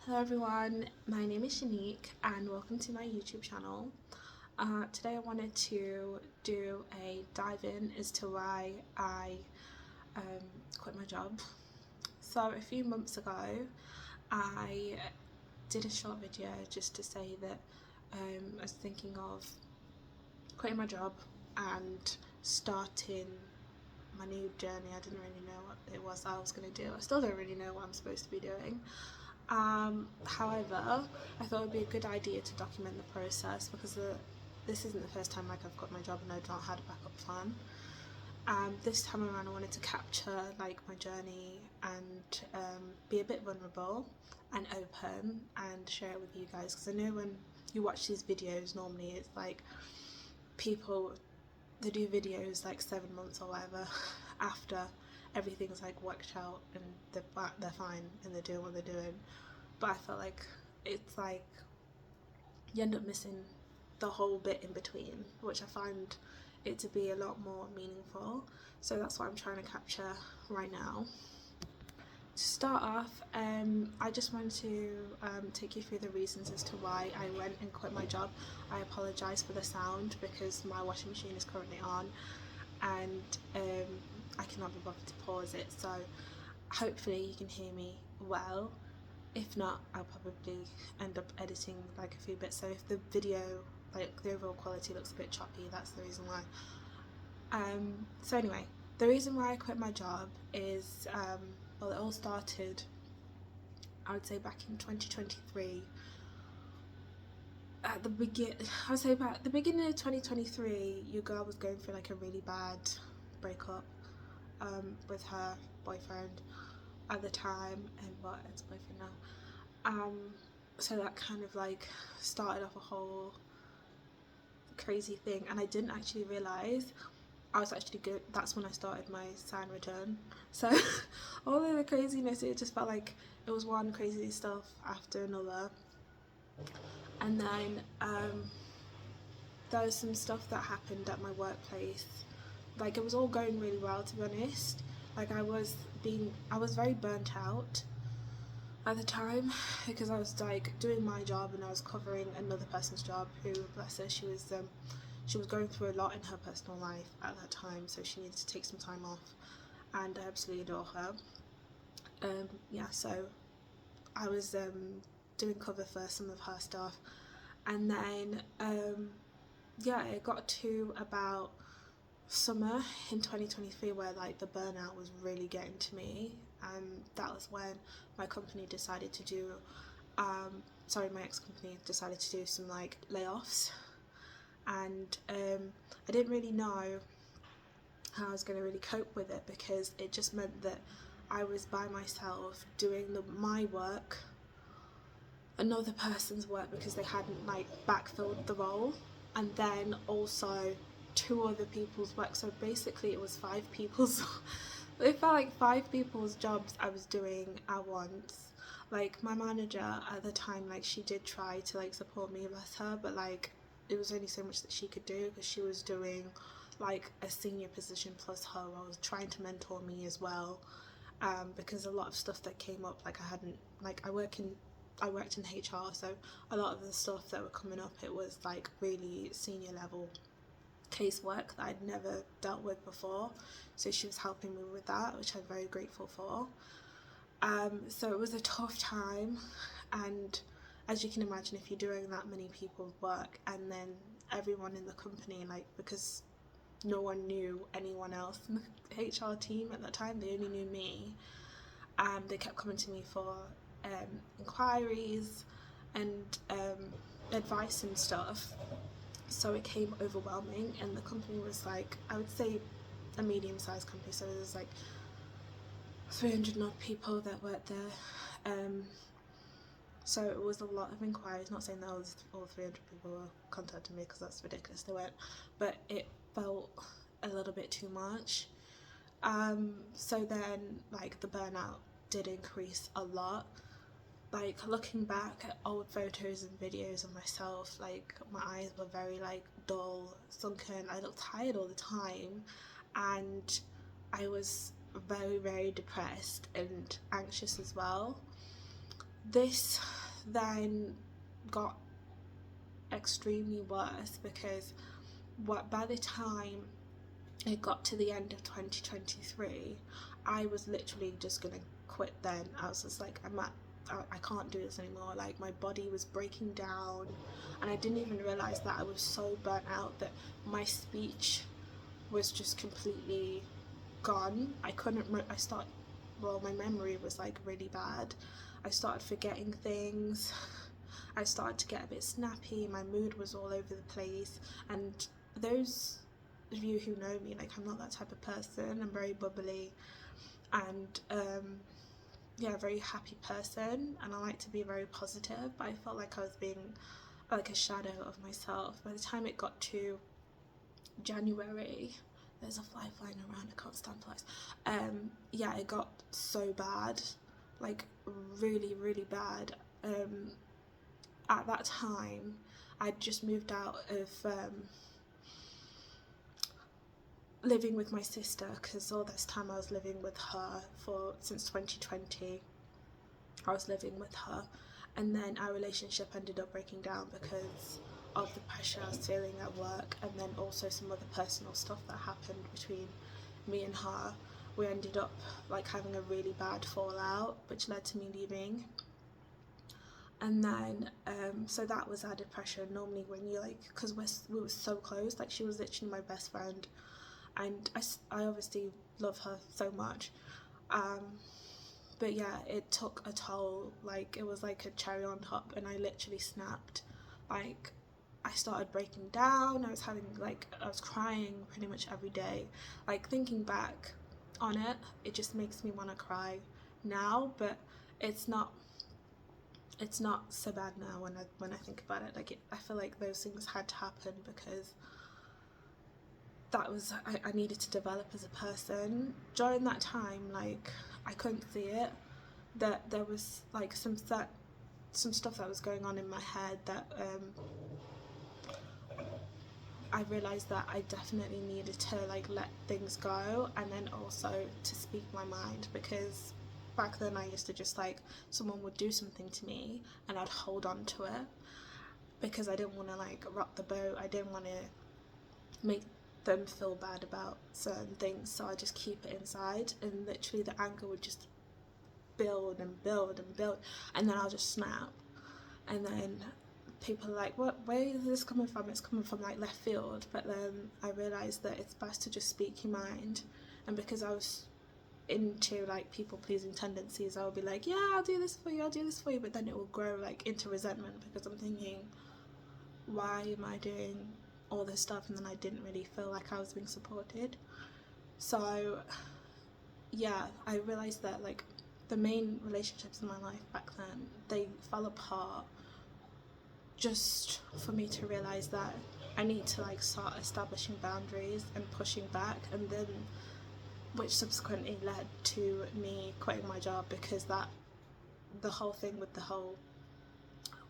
Hello everyone, my name is Shanique and welcome to my YouTube channel. Today I wanted to do a dive in as to why I quit my job. So a few months ago I did a short video just to say that I was thinking of quitting my job and starting my new journey. I didn't really know what it was I was going to do. I still don't really know what I'm supposed to be doing. However, I thought it would be a good idea to document the process because this isn't the first time I've got my job and I've not had a backup plan. This time around I wanted to capture my journey and be a bit vulnerable and open and share it with you guys, because I know when you watch these videos normally it's people, they do videos 7 months or whatever after everything's worked out and they're fine and they're doing what they're doing. But I felt it's you end up missing the whole bit in between, which I find it to be a lot more meaningful. So that's what I'm trying to capture right now. To start off, I just wanted to take you through the reasons as to why I went and quit my job. I apologise for the sound because my washing machine is currently on and I cannot be bothered to pause it, so hopefully you can hear me well. If not, I'll probably end up editing a few bits, so if the video, the overall quality looks a bit choppy, that's the reason why. So anyway, the reason why I quit my job is, well, it all started, I would say, back in 2023. At the beginning of 2023, your girl was going through a really bad breakup with her boyfriend at the time, and ex-boyfriend now. So that kind of started off a whole crazy thing, and I didn't actually realise I was actually good. That's when I started my sign return. So all of the craziness, it just felt like it was one crazy stuff after another. And then there was some stuff that happened at my workplace. It was all going really well, to be honest. I was very burnt out at the time because I was doing my job and I was covering another person's job who, bless her, she was going through a lot in her personal life at that time, so she needed to take some time off, and I absolutely adore her. Yeah, so I was doing cover for some of her stuff, and then yeah, it got to about summer in 2023 where the burnout was really getting to me, and that was when my company decided to do my ex-company decided to do some layoffs, and I didn't really know how I was going to really cope with it, because it just meant that I was by myself doing my work, another person's work, because they hadn't backfilled the role, and then also 2 other people's work. So basically it was 5 people's it felt like 5 people's jobs I was doing at once. My manager at the time, she did try to support me, bless her, but it was only so much that she could do, because she was doing a senior position plus her role, trying to mentor me as well, because a lot of stuff that came up, I hadn't I worked in HR, so a lot of the stuff that were coming up, it was really senior level casework that I'd never dealt with before, so she was helping me with that, which I'm very grateful for. So it was a tough time, and as you can imagine, if you're doing that many people's work and then everyone in the company, because no one knew anyone else in the HR team at that time, they only knew me, they kept coming to me for inquiries and advice and stuff, so it came overwhelming. And the company was I would say a medium-sized company, so there's 300 odd people that worked there, so it was a lot of inquiries. Not saying that all 300 people were contacting me, because that's ridiculous, they weren't, but it felt a little bit too much. So then the burnout did increase a lot. Looking back at old photos and videos of myself, my eyes were very dull, sunken, I looked tired all the time, and I was very, very depressed and anxious as well. This then got extremely worse because by the time it got to the end of 2023, I was literally just gonna quit then. I was just like, I can't do this anymore. Like, my body was breaking down, and I didn't even realize that I was so burnt out that my speech was just completely gone. My memory was like really bad. I started forgetting things. I started to get a bit snappy. My mood was all over the place. And those of you who know me, like, I'm not that type of person. I'm very bubbly and a very happy person, and I like to be very positive, but I felt like I was being like a shadow of myself. By the time it got to January, there's a fly flying around, I can't stand flies. It got so bad, like really, really bad. At that time, I'd just moved out of living with my sister, because all this time I was living with her since 2020. I was living with her, and then our relationship ended up breaking down because of the pressure I was feeling at work, and then also some other personal stuff that happened between me and her. We ended up like having a really bad fallout, which led to me leaving. And then so that was added pressure. Normally when you because we were so close, like she was literally my best friend, and I obviously love her so much, but yeah, it took a toll. Like, it was like a cherry on top, and I literally snapped. Like, I started breaking down. I was crying pretty much every day. Like, thinking back on it, it just makes me want to cry now, but it's not so bad now when I think about it. Like, I feel like those things had to happen because I needed to develop as a person. During that time, like, I couldn't see it, that there was like some stuff that was going on in my head that I realised that I definitely needed to like let things go, and then also to speak my mind, because back then I used to just like, someone would do something to me and I'd hold on to it because I didn't want to like rock the boat. I didn't want to make them feel bad about certain things, so I just keep it inside, and literally the anger would just build and build and build, and then I'll just snap, and then people are like, where is this coming from? It's coming from like left field. But then I realised that it's best to just speak your mind, and because I was into like people pleasing tendencies, I would be like, yeah, I'll do this for you, but then it will grow like into resentment because I'm thinking, why am I doing all this stuff? And then I didn't really feel like I was being supported. So yeah, I realised that like the main relationships in my life back then, they fell apart just for me to realise that I need to like start establishing boundaries and pushing back, and then which subsequently led to me quitting my job, because the whole thing with the whole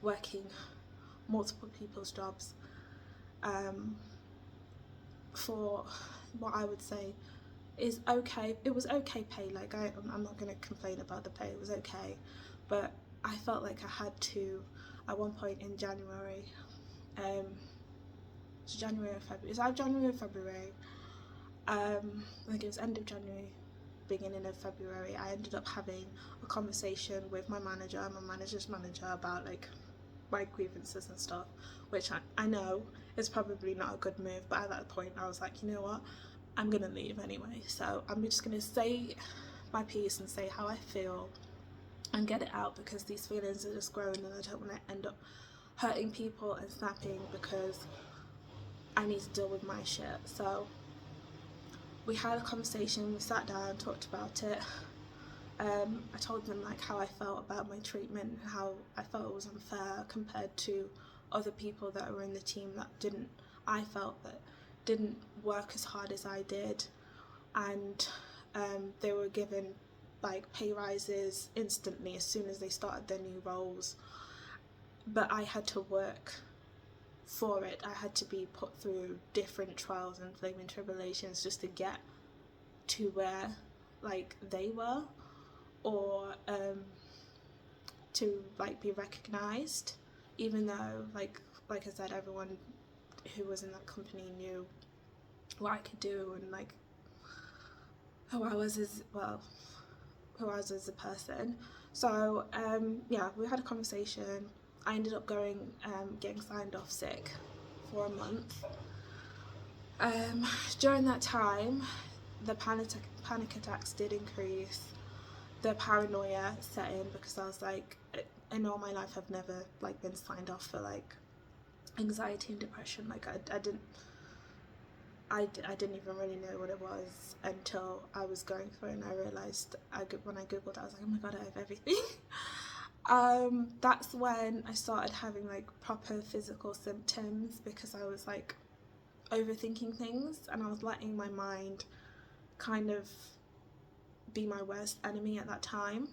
working multiple people's jobs for what I would say is okay. It was okay pay. Like, I'm not going to complain about the pay. It was okay, but I felt like I had to, at one point in January, it's January or February. It's either January or February. I think it was end of January, beginning of February. I ended up having a conversation with my manager and my manager's manager about like my grievances and stuff, which I know is probably not a good move, but at that point I was like, you know what, I'm gonna leave anyway, so I'm just gonna say my piece and say how I feel and get it out, because these feelings are just growing and I don't want to end up hurting people and snapping because I need to deal with my shit. So we had a conversation, we sat down, talked about it. I told them like how I felt about my treatment, how I felt it was unfair compared to other people that were in the team that I felt that didn't work as hard as I did, and they were given like pay rises instantly as soon as they started their new roles, but I had to work for it. I had to be put through different trials and flaming tribulations just to get to where like they were, or to like be recognized, even though like I said, everyone who was in that company knew what I could do and like who I was as a person. So yeah, we had a conversation. I ended up getting signed off sick for a month. During that time, the panic attacks did increase. The paranoia set in because I was like, in all my life I've never like been signed off for like anxiety and depression. Like I didn't even really know what it was until I was going through it, and I realised when I googled it, I was like, oh my god, I have everything. That's when I started having like proper physical symptoms, because I was like overthinking things and I was letting my mind kind of be my worst enemy at that time.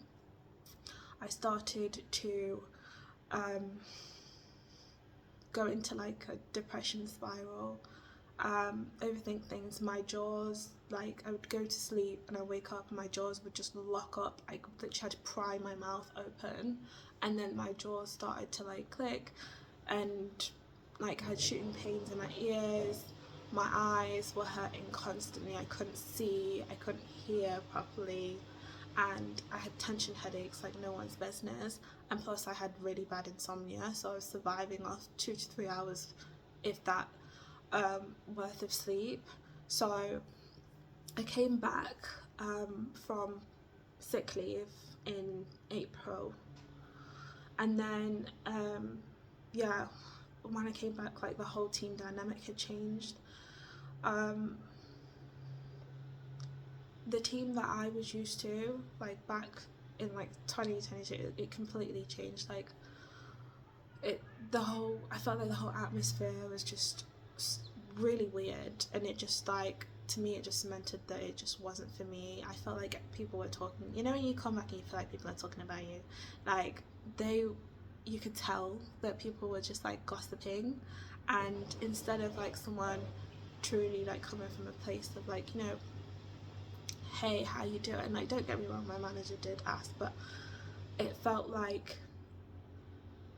I started to go into like a depression spiral, overthink things. My jaws, like I would go to sleep and I wake up and my jaws would just lock up. I literally had to pry my mouth open, and then my jaws started to like click, and like I had shooting pains in my ears. My eyes were hurting constantly. I couldn't see, I couldn't hear properly, and I had tension headaches like no one's business. And plus I had really bad insomnia, so I was surviving off 2 to 3 hours, if that, worth of sleep. So I came back from sick leave in April, and then yeah, when I came back, like the whole team dynamic had changed. The team that I was used to, like back in like 2022, it completely changed. Like I felt like the whole atmosphere was just really weird, and it just like, to me, it just cemented that it just wasn't for me. I felt like people were talking, you know when you come back and you feel like people are talking about you, like you could tell that people were just like gossiping, and instead of like someone truly like coming from a place of like, you know, hey, how you doing? Like, don't get me wrong, my manager did ask, but it felt like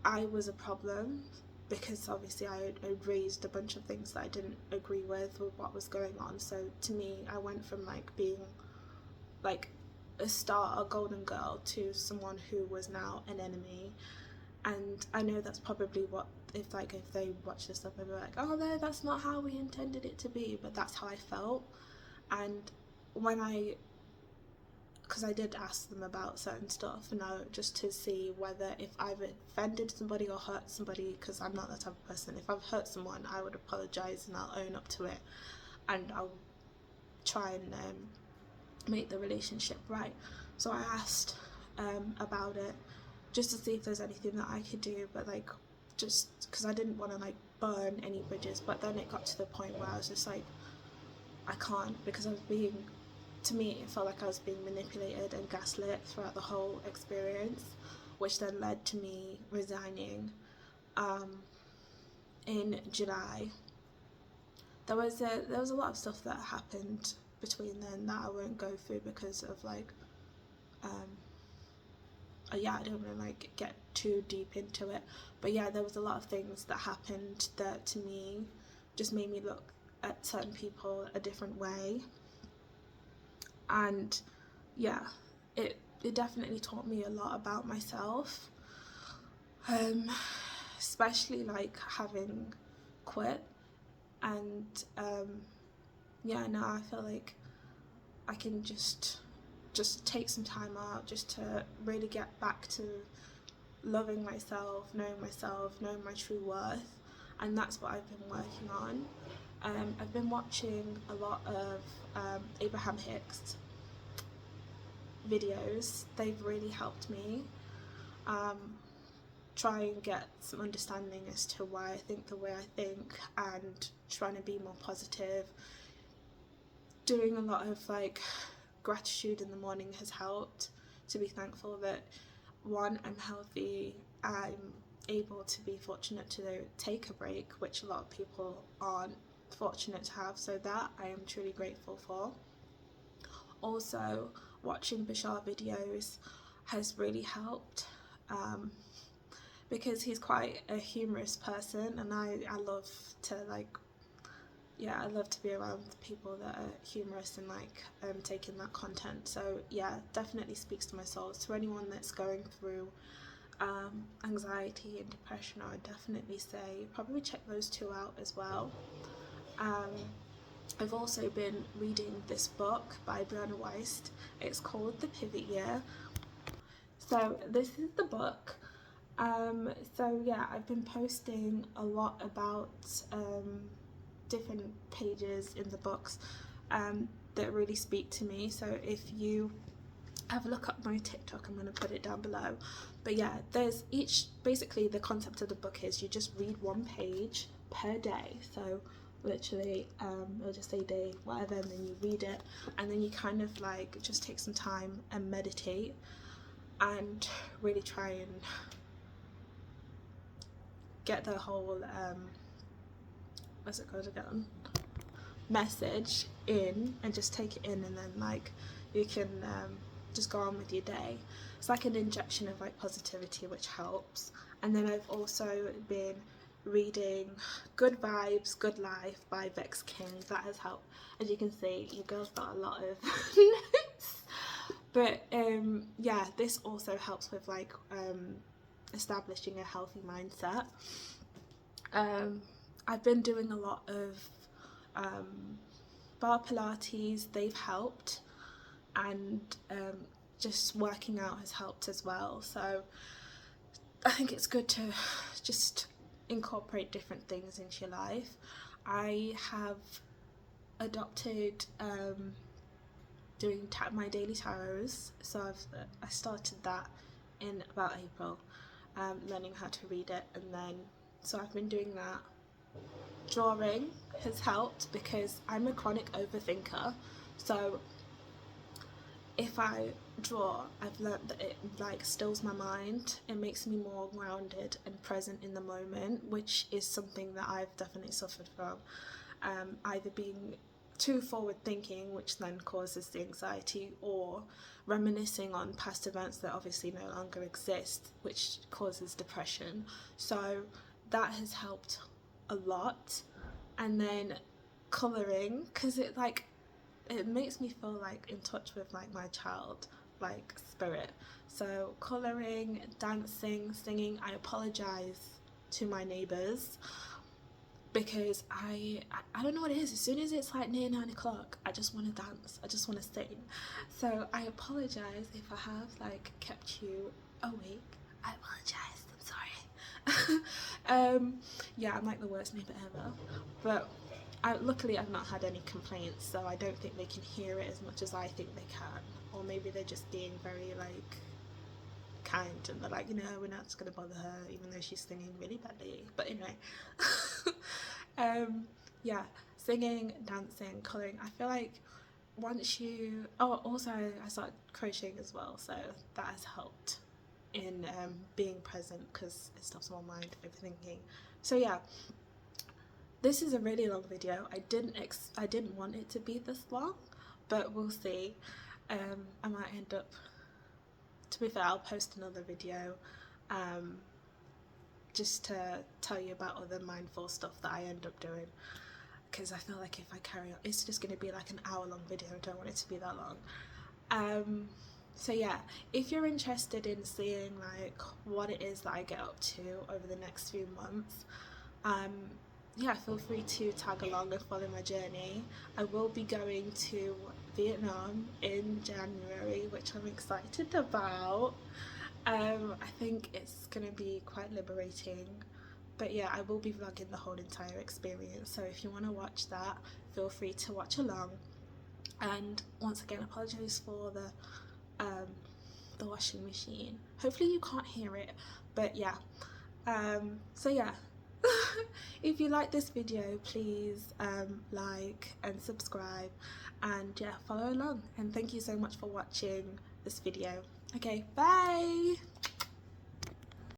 I was a problem, because obviously I had raised a bunch of things that I didn't agree with what was going on. So to me, I went from like being like a star, a golden girl, to someone who was now an enemy. And I know that's probably what, if they watch this stuff, they'll be like, oh no, that's not how we intended it to be, but that's how I felt. And because I did ask them about certain stuff, just to see whether if I've offended somebody or hurt somebody, because I'm not that type of person. If I've hurt someone, I would apologise and I'll own up to it, and I'll try and make the relationship right. So I asked about it, just to see if there's anything that I could do, but like, just because I didn't want to like burn any bridges. But then it got to the point where I was just like, I can't, because to me it felt like I was being manipulated and gaslit throughout the whole experience, which then led to me resigning in July. There was a lot of stuff that happened between then that I won't go through because of like yeah, I don't want to like get too deep into it, but yeah, there was a lot of things that happened that to me just made me look at certain people a different way. And yeah, it definitely taught me a lot about myself, especially like having quit. And yeah, now I feel like I can just take some time out just to really get back to loving myself, knowing my true worth. And that's what I've been working on. I've been watching a lot of Abraham Hicks videos. They've really helped me try and get some understanding as to why I think the way I think, and trying to be more positive. Doing a lot of like gratitude in the morning has helped, to be thankful that, one, I'm healthy, I'm able to be fortunate to take a break, which a lot of people aren't fortunate to have, so that I am truly grateful for. Also, watching Bashar videos has really helped. because he's quite a humorous person, and I love to I love to be around people that are humorous and taking that content. So yeah, definitely speaks to my soul. To anyone that's going through anxiety and depression, I would definitely say probably check those two out as well. I've also been reading this book by Weist. It's called The Pivot Year. So this is the book. So yeah, I've been posting a lot about different pages in the books that really speak to me. So if you have a look up my TikTok, I'm going to put it down below. But yeah, there's basically the concept of the book is you just read one page per day. So literally it'll just say day whatever, and then you read it, and then you kind of just take some time and meditate and really try and get the whole what's it called again, message in, and just take it in, and then you can just go on with your day. It's like an injection of positivity, which helps. And then I've also been reading Good Vibes, Good Life by Vex King. That has helped. As you can see, your girl's got a lot of notes. But yeah, this also helps with establishing a healthy mindset. I've been doing a lot of bar Pilates. They've helped, and just working out has helped as well. So I think it's good to just incorporate different things into your life. I have adopted doing my daily tarots, so I started that in about April, learning how to read it, and then so I've been doing that. Drawing has helped because I'm a chronic overthinker, so if I draw, I've learned that it stills my mind. It makes me more grounded and present in the moment, which is something that I've definitely suffered from, either being too forward thinking, which then causes the anxiety, or reminiscing on past events that obviously no longer exist, which causes depression. So that has helped a lot. And then colouring, because it makes me feel in touch with my child spirit. So colouring, dancing, singing. I apologise to my neighbours because I don't know what it is. As soon as it's near 9 o'clock, I just want to dance, I just want to sing. So I apologise if I have kept you awake. I apologise, I'm sorry. Yeah, I'm the worst neighbour ever, but luckily I've not had any complaints, so I don't think they can hear it as much as I think they can. Or maybe they're just being very kind, and they're we're not just gonna bother her even though she's singing really badly. But anyway, yeah, singing, dancing, colouring. I feel once you also I started crocheting as well, so that has helped in being present, because it stops my mind overthinking. So yeah, this is a really long video. I didn't want it to be this long, but we'll see. I might end up, to be fair, I'll post another video just to tell you about other mindful stuff that I end up doing, because I feel if I carry on, it's just going to be an hour-long video. I don't want it to be that long. So yeah, if you're interested in seeing what it is that I get up to over the next few months, yeah, feel free to tag along and follow my journey. I will be going to Vietnam in January, which I'm excited about. I think it's going to be quite liberating. But yeah, I will be vlogging the whole entire experience, so if you want to watch that, feel free to watch along. And once again, apologise for the washing machine. Hopefully you can't hear it, but yeah. So yeah. If you like this video, please like and subscribe, and yeah, follow along. And thank you so much for watching this video. Okay, bye.